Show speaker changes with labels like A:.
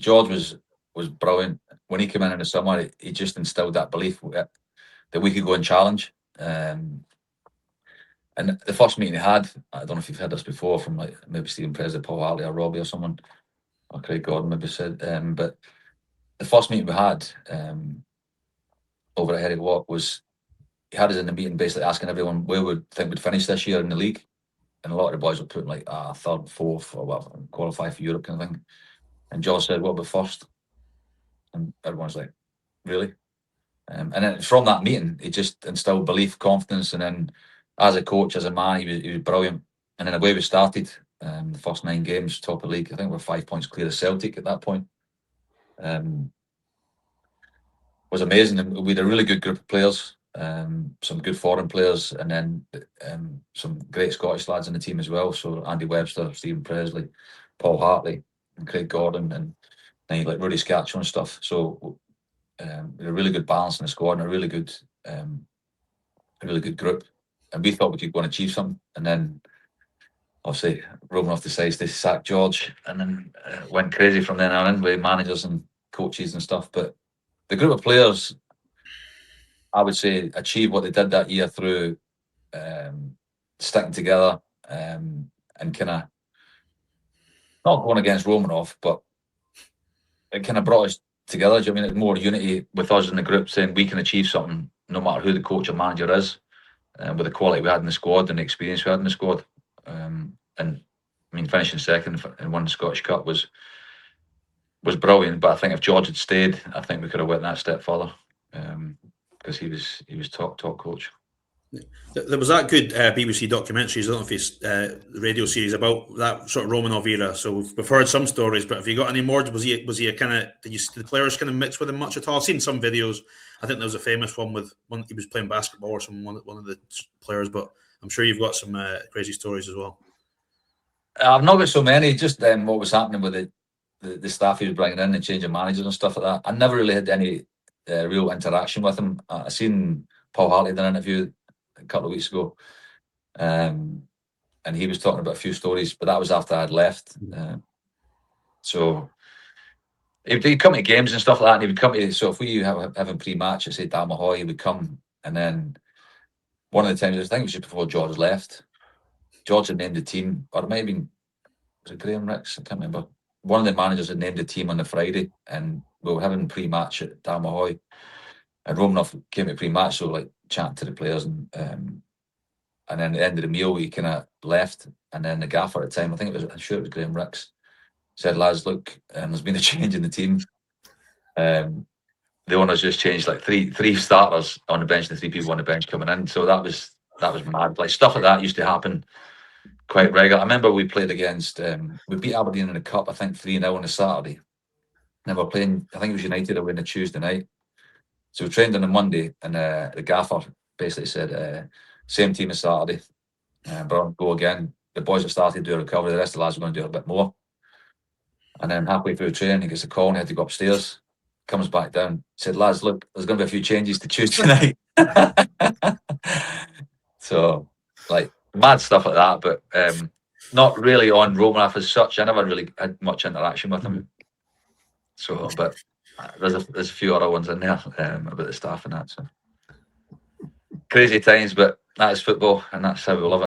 A: George was brilliant. When he came in the summer, he just instilled that belief that we could go and challenge. And the first meeting he had, I don't know if you've heard this before from like maybe Stephen Presley, Paul Hartley, or Robbie or someone, or Craig Gordon maybe said, but the first meeting we had over at Herrick Walk was, he had us in the meeting basically asking everyone where we think we'd finish this year in the league. And a lot of the boys were putting like third, fourth, or whatever, qualify for Europe kind of thing. And George said, what about first? And everyone's like, really? And then from that meeting, he just instilled belief, confidence, and then as a coach, as a man, he was brilliant. And then the way we started, the first 9 games, top of the league, I think we're 5 points clear of Celtic at that point. Was amazing. And we had a really good group of players, some good foreign players, and then some great Scottish lads in the team as well. So Andy Webster, Stephen Presley, Paul Hartley, and Craig Gordon, and then like Rudy Scatcho and stuff. So we had a really good balance in the squad and a really good group. And we thought we could go and achieve something. And then obviously Romanov decides to sack George, and then went crazy from then on in with managers and coaches and stuff. But the group of players, I would say, achieved what they did that year through sticking together and kind of not going against Romanov, but it kind of brought us together. Do you know what I mean? More unity with us in the group, saying we can achieve something no matter who the coach or manager is, with the quality we had in the squad and the experience we had in the squad. And I mean, finishing second and winning the Scottish Cup was brilliant. But I think if George had stayed, I think we could have went that step further, because he was top coach.
B: There was that good BBC documentaries, I don't know if it's radio series about that sort of Romanov era. So we've heard some stories, but have you got any more? Was he a kind of, did the players kind of mix with him much at all? I've seen some videos. I think there was a famous one with one, he was playing basketball or one of the players, but I'm sure you've got some crazy stories as well.
A: I've not got so many. Just what was happening with the staff he was bringing in and changing managers and stuff like that. I never really had any real interaction with him. I seen Paul Hartley did an interview a couple of weeks ago, and he was talking about a few stories, but that was after I had left. So he'd come to games and stuff like that, and he would come to, so if we having pre-match at say Dalmahoy, he would come, and then one of the times, I think it was just before George left, George had named the team, or it might have been, was it Graham Ricks? I can't remember. One of the managers had named the team on the Friday, and we were having pre-match at Dalmahoy, and Romanov came to pre-match, so like chatting to the players, and then at the end of the meal, he kind of left, and then the gaffer at the time, I'm sure it was Graham Ricks, said, lads, look, there's been a change in the team. The owners just changed like three starters on the bench and 3 people on the bench coming in. So that was mad. Like stuff like that used to happen quite regular. I remember we played against, we beat Aberdeen in the cup, I think 3-0 on a Saturday. And we're playing, I think it was United away on a Tuesday night. So we trained on a Monday, and the gaffer basically said, same team as Saturday, but go again. The boys have started to do a recovery, the rest of the lads are going to do a bit more. And then halfway through training, he gets a call and he had to go upstairs. Comes back down, said, lads, look, there's going to be a few changes to Tuesday night. So, like, mad stuff like that, but not really on Romanov as such. I never really had much interaction with him. So, but there's a few other ones in there about the staff and that. So, crazy times, but that is football, and that's how we love it.